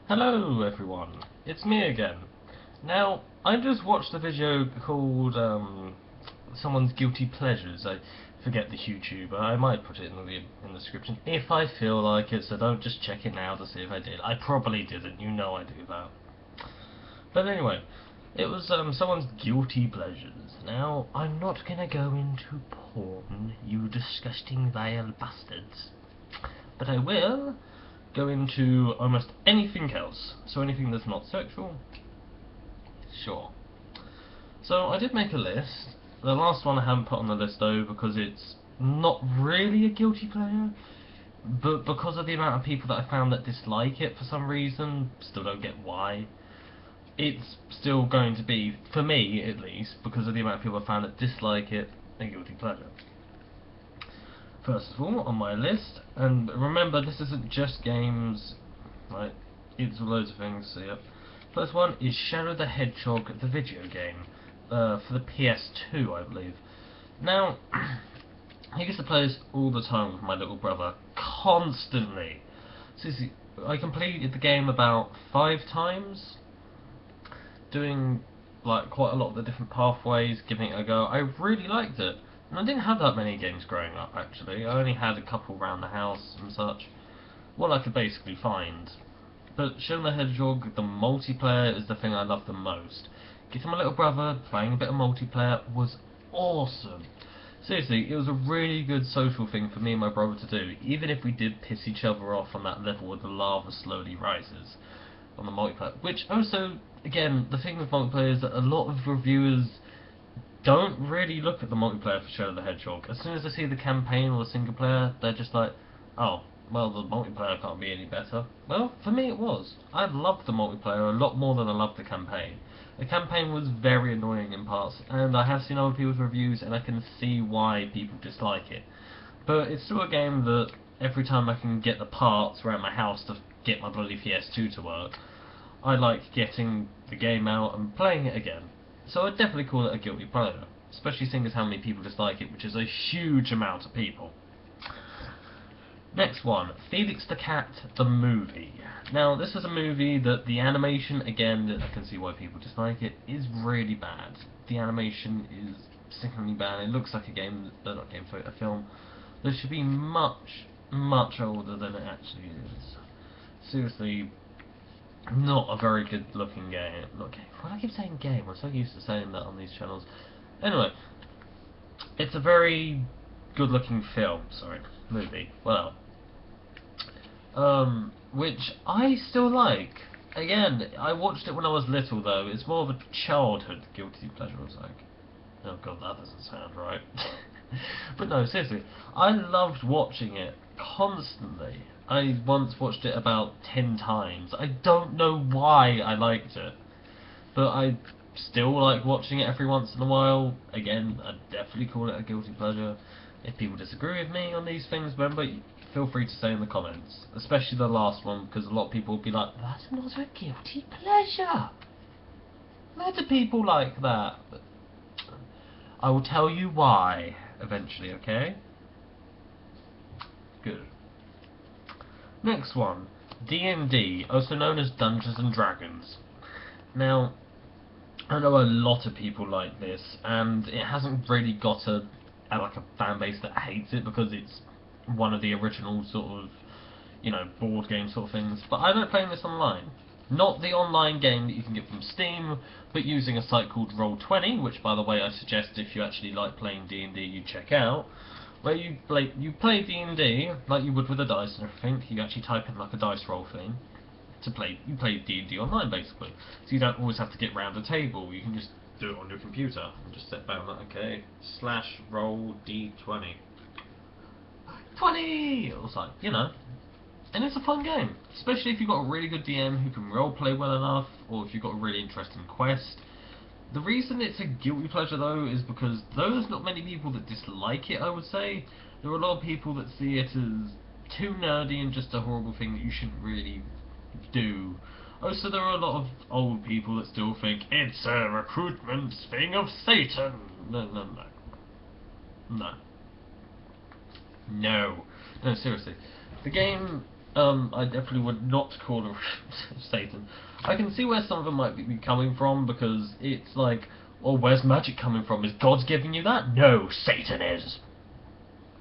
Hello everyone, it's me again. Now, I just watched a video called someone's guilty pleasures. I forget the YouTuber. I might put it in the description if I feel like it, so don't just check it now to see if I did. I probably didn't, you know I do that. But anyway, it was someone's guilty pleasures. Now, I'm not gonna go into porn, you disgusting vile bastards. But I will go into almost anything else. So anything that's not sexual, sure. So I did make a list. The last one I haven't put on the list though because it's not really a guilty pleasure, but because of the amount of people that I found that dislike it for some reason, still don't get why, it's still going to be, for me at least, because of the amount of people I found that dislike it, a guilty pleasure. First of all, on my list, and remember this isn't just games, right, it's loads of things, so yep. First one is Shadow the Hedgehog, the video game, for the PS2 I believe. Now, I used to play this all the time with my little brother, constantly. Seriously, I completed the game about 5 times, doing like quite a lot of the different pathways, giving it a go. I really liked it. And I didn't have that many games growing up actually. I only had a couple around the house and such. What I could basically find. But Shadow the Hedgehog, the multiplayer is the thing I love the most. Getting my little brother playing a bit of multiplayer was awesome. Seriously, it was a really good social thing for me and my brother to do, even if we did piss each other off on that level where the lava slowly rises on the multiplayer. Which also, again, the thing with multiplayer is that a lot of reviewers don't really look at the multiplayer for Shadow the Hedgehog. As soon as they see the campaign or the single player, they're just like, oh, well, the multiplayer can't be any better. Well, for me it was. I loved the multiplayer a lot more than I loved the campaign. The campaign was very annoying in parts, and I have seen other people's reviews, and I can see why people dislike it. But it's still a game that every time I can get the parts around my house to get my bloody PS2 to work, I like getting the game out and playing it again. So I'd definitely call it a guilty pleasure, especially seeing as how many people dislike it, which is a huge amount of people. Next one, Felix the Cat, the movie. Now, this is a movie that the animation, again, I can see why people dislike it, is really bad. The animation is sickeningly bad. It looks like a game, not game, sorry, a film that should be much, much older than it actually is. Seriously, not a very good looking game. Not game. Why do I keep saying game? I'm so used to saying that on these channels. Anyway, it's a very good looking film, sorry, movie. Well, which I still like. Again, I watched it when I was little though. It's more of a childhood guilty pleasure. I was like, oh god, that doesn't sound right. But no, seriously, I loved watching it constantly. I once watched it about 10 times. I don't know why I liked it, but I still like watching it every once in a while. Again, I'd definitely call it a guilty pleasure. If people disagree with me on these things, remember, feel free to say in the comments, especially the last one, because a lot of people will be like, that's not a guilty pleasure. Why do people like that? But I will tell you why eventually, okay? Good. Next one, D&D, also known as Dungeons and Dragons. Now, I know a lot of people like this, and it hasn't really got like a fan base that hates it because it's one of the original sort of, you know, board game sort of things. But I like playing this online. Not the online game that you can get from Steam, but using a site called Roll20, which, by the way, I suggest if you actually like playing D&D, you check out. Where you play D&D like you would with a dice and everything. You actually type in like a dice roll thing to play. You play D&D online basically, so you don't always have to get round a table. You can just do it on your computer and just set down that, okay, slash roll D20. 20! Or like, you know. And it's a fun game, especially if you've got a really good DM who can roleplay well enough, or if you've got a really interesting quest. The reason it's a guilty pleasure though is because though there's not many people that dislike it, I would say, there are a lot of people that see it as too nerdy and just a horrible thing that you shouldn't really do. Also, there are a lot of old people that still think it's a recruitment thing of Satan. No, no, no. No. No. No, seriously. The game I definitely would not call it Satan. I can see where some of them might be coming from, because it's like, well, where's magic coming from? Is God giving you that? No, Satan is.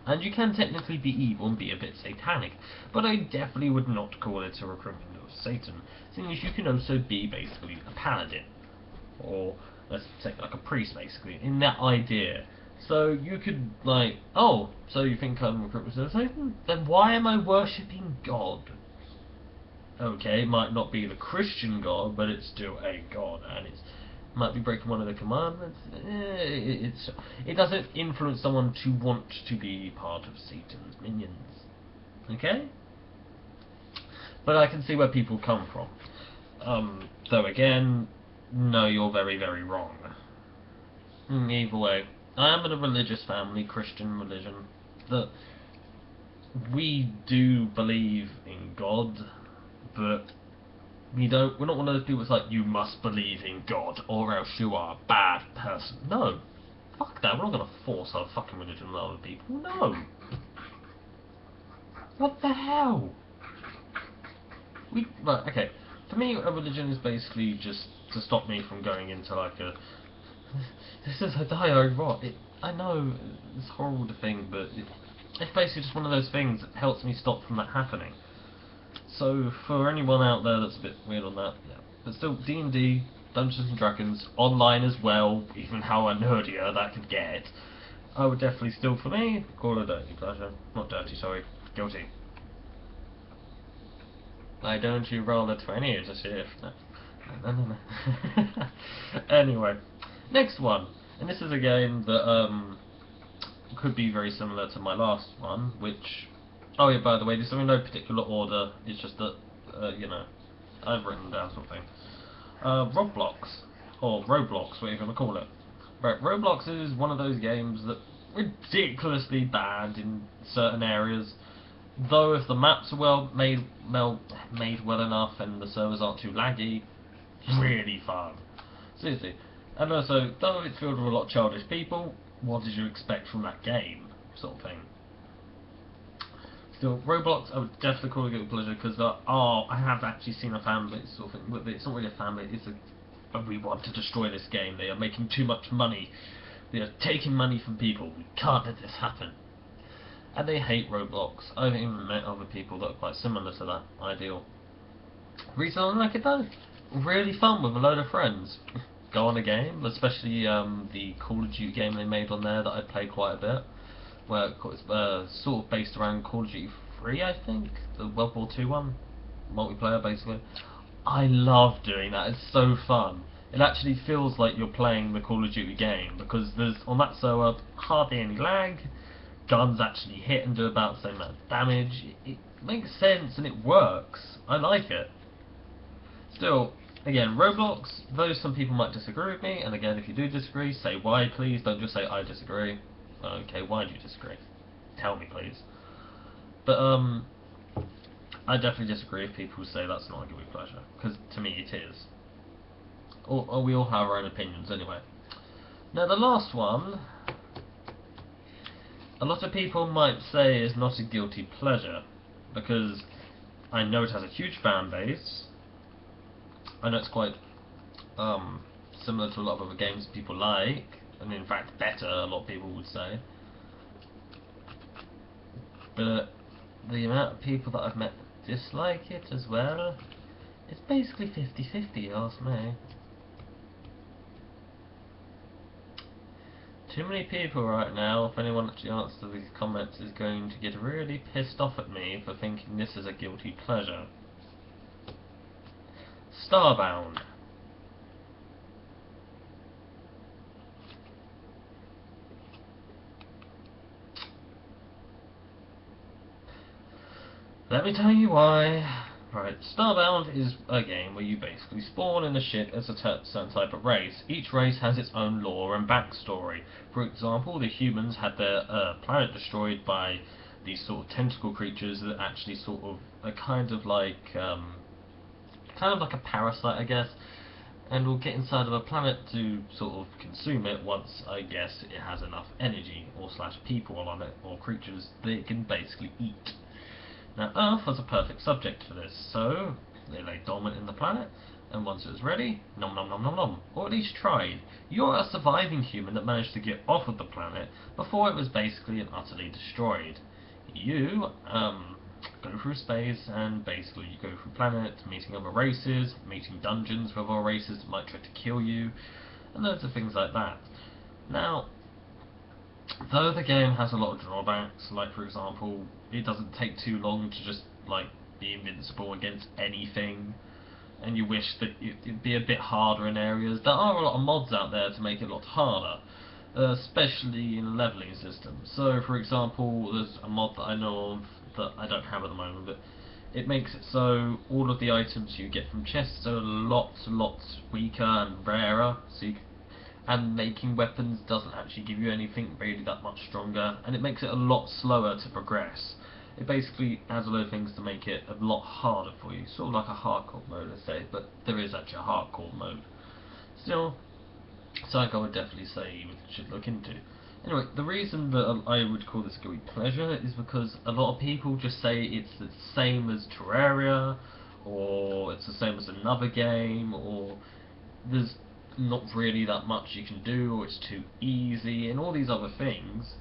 And you can technically be evil and be a bit satanic, but I definitely would not call it a recruitment of Satan, seeing as you can also be basically a paladin, or let's say like a priest basically, in that idea. So you could like, oh, so you think I'm a recruitment of Satan? Then why am I worshipping God? Okay, it might not be the Christian God, but it's still a God, and it's might be breaking one of the commandments. It doesn't influence someone to want to be part of Satan's minions. Okay? But I can see where people come from. Though again, no, you're very, very wrong. Either way, I am in a religious family, Christian religion, that we do believe in God, but we're not one of those people that's like, you must believe in God or else you are a bad person. No. Fuck that, we're not gonna force our fucking religion on other people. No. What the hell? Right, okay. For me, a religion is basically just to stop me from going into like a... This is a dialogue rot. I know, it's horrible to think, but it's basically just one of those things that helps me stop from that happening. So, for anyone out there that's a bit weird on that, yeah. But still, D&D, Dungeons and Dragons, online as well, even how nerdier that could get, I would definitely still, for me, call it a dirty pleasure. Not dirty, sorry. Guilty. Why don't you roll a 20 to see if... No. Anyway, next one. And this is a game that, could be very similar to my last one, which... Oh yeah, by the way, this is in no particular order, it's just that, you know, I've written down something. Roblox, or Roblox, whatever you want to call it. Right, Roblox is one of those games that ridiculously bad in certain areas, though if the maps are made well enough and the servers aren't too laggy, really fun. Seriously. And also, though it's filled with a lot of childish people, what did you expect from that game, sort of thing. Still, Roblox, I would definitely call it a guilty pleasure because, I have actually seen a fanbase sort of thing, but it's not really a fanbase, it's we want to destroy this game, they are making too much money, they are taking money from people, we can't let this happen. And they hate Roblox. I haven't even met other people that are quite similar to that ideal. Reason I like it though? Really fun with a load of friends. Go on a game, especially the Call of Duty game they made on there that I play quite a bit, where it's sort of based around Call of Duty 3, I think, the World War II one, multiplayer basically. I love doing that, it's so fun. It actually feels like you're playing the Call of Duty game, because there's, on that server, hardly any lag, guns actually hit and do about the same amount of damage, it makes sense and it works, I like it. Still, again, Roblox, though some people might disagree with me, and again, if you do disagree, say why please, don't just say I disagree. Okay, why do you disagree? Tell me, please. But, I definitely disagree if people say that's not a guilty pleasure, because to me it is. Or we all have our own opinions anyway. Now, the last one, a lot of people might say is not a guilty pleasure, because I know it has a huge fan base. I know it's quite, similar to a lot of other games people like, and in fact better, a lot of people would say. But the amount of people that I've met that dislike it as well, it's basically 50-50, you ask me. Too many people right now, if anyone actually answers these comments, is going to get really pissed off at me for thinking this is a guilty pleasure. Starbound. Let me tell you why. Right, Starbound is a game where you basically spawn in a ship as a certain type of race. Each race has its own lore and backstory. For example, the humans had their planet destroyed by these sort of tentacle creatures that actually sort of are kind of like a parasite, I guess, and will get inside of a planet to sort of consume it once, I guess, it has enough energy or slash people on it or creatures that it can basically eat. Now Earth was a perfect subject for this, so they lay dormant in the planet, and once it was ready, nom nom nom nom nom, or at least tried. You're a surviving human that managed to get off of the planet before it was basically and utterly destroyed. You, go through space, and basically you go through planets, meeting other races, meeting dungeons with other races that might try to kill you, and loads of things like that. Now, though the game has a lot of drawbacks, like for example, it doesn't take too long to just like be invincible against anything, and you wish that it'd be a bit harder in areas. There are a lot of mods out there to make it a lot harder, especially in leveling systems. So for example, there's a mod that I know of that I don't have at the moment, but it makes it so all of the items you get from chests are lots weaker and rarer, so and making weapons doesn't actually give you anything really that much stronger, and it makes it a lot slower to progress. It basically adds a load of things to make it a lot harder for you, sort of like a hardcore mode, let's say, but there is actually a hardcore mode. Still, something I would definitely say you should look into. Anyway, the reason that I would call this a guilty pleasure is because a lot of people just say it's the same as Terraria, or it's the same as another game, or there's not really that much you can do, or it's too easy, and all these other things,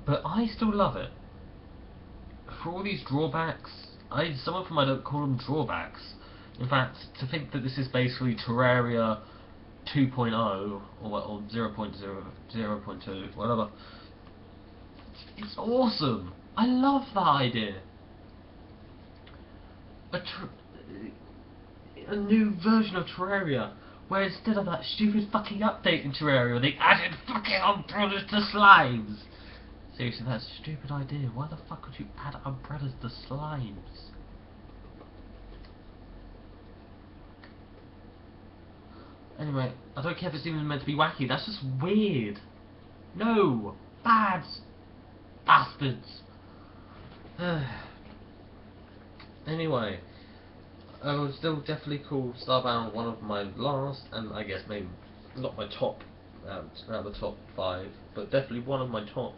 but I still love it. For all these drawbacks, some of them I don't call them drawbacks. In fact, to think that this is basically Terraria 2.0 or 0.0, whatever, it's awesome. I love that idea. A new version of Terraria, where instead of that stupid fucking update in Terraria, they added fucking umbrellas to slimes. Seriously, that's a stupid idea. Why the fuck would you add umbrellas to slimes? Anyway, I don't care if it's even meant to be wacky, that's just weird. No! Bad! Bastards! Anyway, I would still definitely call Starbound one of my last, and I guess maybe not my top, out of the top 5, but definitely one of my top,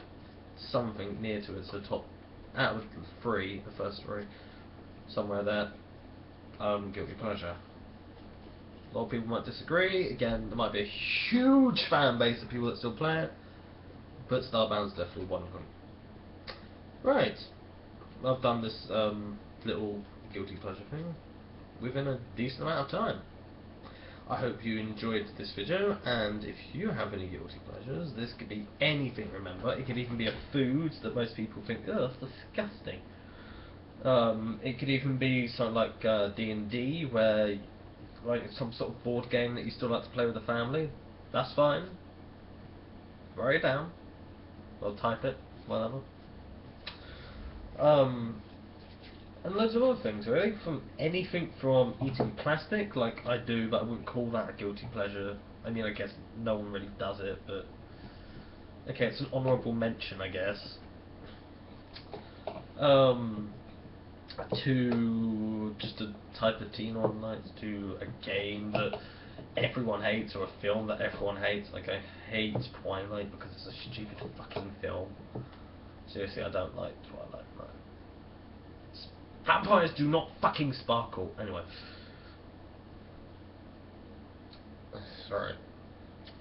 something near to it, so top, out of the 3, the first 3, somewhere there, guilty pleasure. A lot of people might disagree. Again, there might be a huge fan base of people that still play it, but Starbound's definitely one of them. Right, I've done this little guilty pleasure thing within a decent amount of time. I hope you enjoyed this video, and if you have any guilty pleasures, this could be anything, remember. It could even be a food that most people think, oh, that's disgusting. It could even be something like D&D, where like some sort of board game that you still like to play with the family. That's fine. Write it down. Or type it, whatever. And loads of other things, really. From anything from eating plastic, like I do, but I wouldn't call that a guilty pleasure. I mean, I guess no one really does it, but okay, it's an honourable mention, I guess. To just a type of teen on nights, to a game that everyone hates, or a film that everyone hates. Like, I hate Twilight because it's a stupid fucking film. Seriously, I don't like Twilight. No. Vampires do not fucking sparkle. Anyway. Sorry.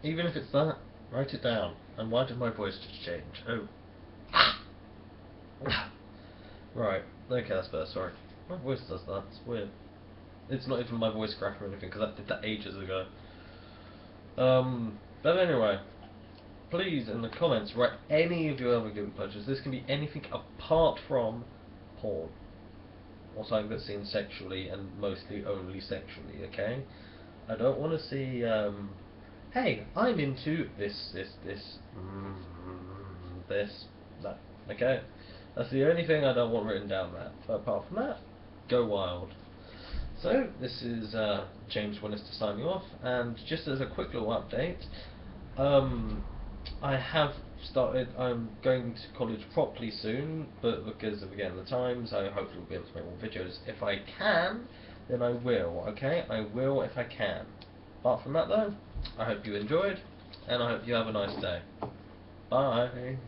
Even if it's that, write it down. And why did my voice just change? Oh. Right. Okay, that's better. Sorry. My voice does that. It's weird. It's not even my voice crack or anything, because I did that ages ago. But anyway, please in the comments write any of your other guilty pleasures. This can be anything apart from porn, or something that's seen sexually, and mostly only sexually. Okay, I don't want to see. Hey, I'm into this, that. Okay, that's the only thing I don't want written down there. But apart from that, go wild. So, this is James Winnister signing off, and just as a quick little update, I have started, I'm going to college properly soon, but because of, again, the times, I hopefully will be able to make more videos. If I can, then I will, okay? I will if I can. Apart from that though, I hope you enjoyed, and I hope you have a nice day. Bye!